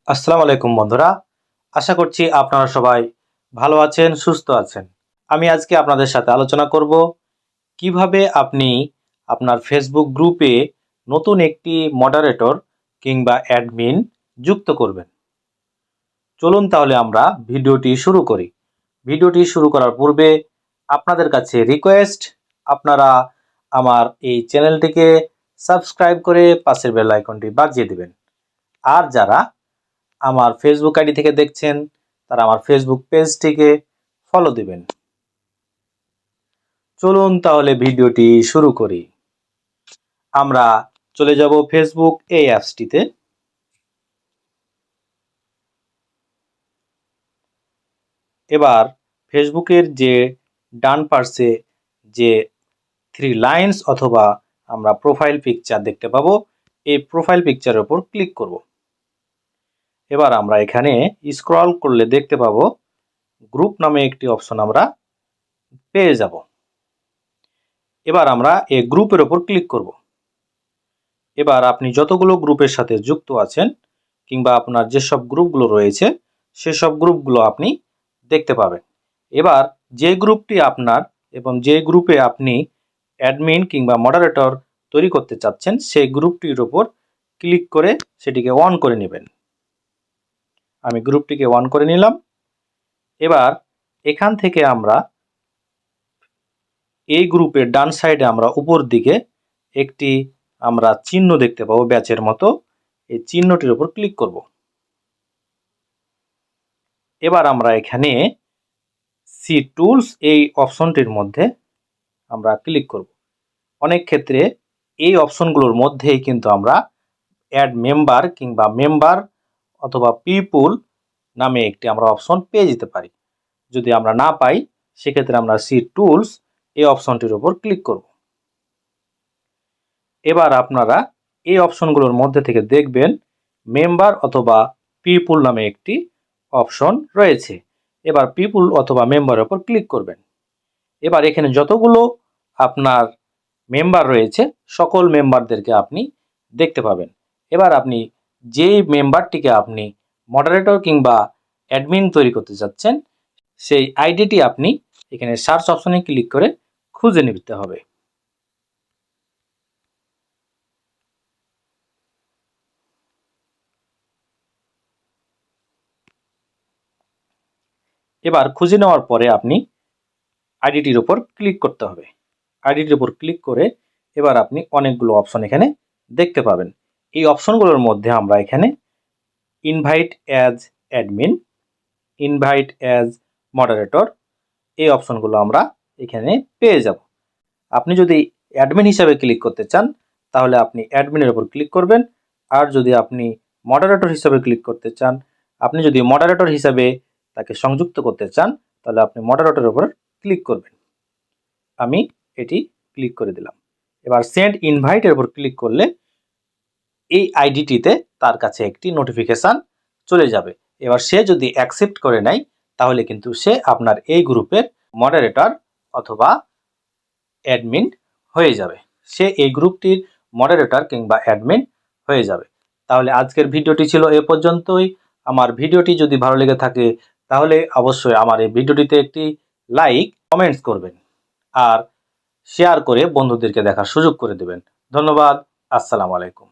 আসসালামু আলাইকুম বন্ধুরা। আশা করছি আপনারা সবাই ভালো আছেন, সুস্থ আছেন। আমি আজকে আপনাদের সাথে আলোচনা করব কিভাবে আপনি আপনার ফেসবুক গ্রুপে নতুন একটি মডারেটর কিংবা অ্যাডমিন যুক্ত করবেন। চলুন তাহলে আমরা ভিডিওটি শুরু করি। ভিডিওটি শুরু করার পূর্বে আপনাদের কাছে রিকোয়েস্ট, আপনারা আমার এই চ্যানেলটিকে সাবস্ক্রাইব করে পাশের বেল আইকনটি বাজিয়ে দিবেন। আর যারা আমার ফেসবুক আইডি থেকে দেখছেন তারা আমার ফেসবুক পেজটিকে ফলো দিবেন। চলুন তাহলে ভিডিওটি শুরু করি। আমরা চলে যাব ফেসবুক এই অ্যাপসটিতে। এবার ফেসবুকের যে ডান পাশে যে থ্রি লাইনস অথবা আমরা প্রোফাইল পিকচার দেখতে পাবো, এই প্রোফাইল পিকচারের উপর ক্লিক করব। এবার আমরা এখানে স্ক্রল করলে দেখতে পাবো গ্রুপ নামে একটি অপশন আমরা পেয়ে যাব। এবার আমরা এই গ্রুপের উপর ক্লিক করব। এবার আপনি যতগুলো গ্রুপের সাথে যুক্ত আছেন কিংবা আপনার যেসব গ্রুপগুলো রয়েছে সেসব গ্রুপগুলো আপনি দেখতে পাবেন। এবার যে গ্রুপটি আপনার এবং যে গ্রুপে আপনি অ্যাডমিন কিংবা মডারেটর তৈরি করতে চাচ্ছেন সেই গ্রুপটির উপর ক্লিক করে সেটিকে অন করে নেবেন। আমি গ্রুপটিকে অন করে নিলাম। এবার এখান থেকে আমরা এই গ্রুপের ডান সাইডে আমরা উপর দিকে একটি আমরা চিহ্ন দেখতে পাবো ব্যাচের মতো, এই চিহ্নটির উপর ক্লিক করব। এবার আমরা এখানে সি টুলস এই অপশনটির মধ্যে আমরা ক্লিক করব। অনেক ক্ষেত্রে এই অপশনগুলোর মধ্যেই কিন্তু আমরা অ্যাড মেম্বার কিংবা মেম্বার অথবা পিপুল নামে একটি আমরা অপশন পেয়ে যেতে পারি। যদি আমরা না পাই সেক্ষেত্রে আমরা সি টুলস এই অপশনটির উপর ক্লিক করব। এবার আপনারা এই অপশনগুলোর মধ্যে থেকে দেখবেন মেম্বার অথবা পিপুল নামে একটি অপশন রয়েছে। এবার পিপুল অথবা মেম্বারের উপর ক্লিক করবেন। এবার এখানে যতগুলো আপনার মেম্বার রয়েছে সকল মেম্বারদেরকে আপনি দেখতে পাবেন। এবার আপনি যেই মেম্বারটিকে আপনি মডারেটর কিংবা অ্যাডমিন তৈরি করতে চাচ্ছেন সেই আইডিটি আপনি এখানে সার্চ অপশনে ক্লিক করে খুঁজে নিতে হবে। এবার খুঁজে নেওয়ার পরে আপনি আইডিটির উপর ক্লিক করতে হবে। আইডিটির উপর ক্লিক করে এবার আপনি অনেকগুলো অপশন এখানে দেখতে পাবেন। এই অপশনগুলোর মধ্যে আমরা এখানে invite as admin, invite as moderator এই অপশনগুলো আমরা এখানে পেয়ে যাব। আপনি যদি অ্যাডমিন হিসাবে ক্লিক করতে চান তাহলে আপনি অ্যাডমিনের উপর ক্লিক করবেন। আর যদি আপনি মডারেটর হিসাবে ক্লিক করতে চান, আপনি যদি মডারেটর হিসাবে তাকে সংযুক্ত করতে চান তাহলে আপনি মডারেটরের উপর ক্লিক করবেন। আমি এটি ক্লিক করে দিলাম। এবার সেন্ড ইনভাইটের উপর ক্লিক করলে এই আইডিটিতে তার কাছে একটি নোটিফিকেশান চলে যাবে। এবার সে যদি অ্যাকসেপ্ট করে নেয় তাহলে কিন্তু সে আপনার এই গ্রুপের মডারেটর অথবা অ্যাডমিন হয়ে যাবে। সে এই গ্রুপটির মডারেটর কিংবা অ্যাডমিন হয়ে যাবে। তাহলে আজকের ভিডিওটি ছিল এ পর্যন্তই। আমার ভিডিওটি যদি ভালো লেগে থাকে তাহলে অবশ্যই আমার এই ভিডিওটিতে একটি লাইক, কমেন্টস করবেন আর শেয়ার করে বন্ধুদেরকে দেখার সুযোগ করে দেবেন। ধন্যবাদ। আসসালামু আলাইকুম।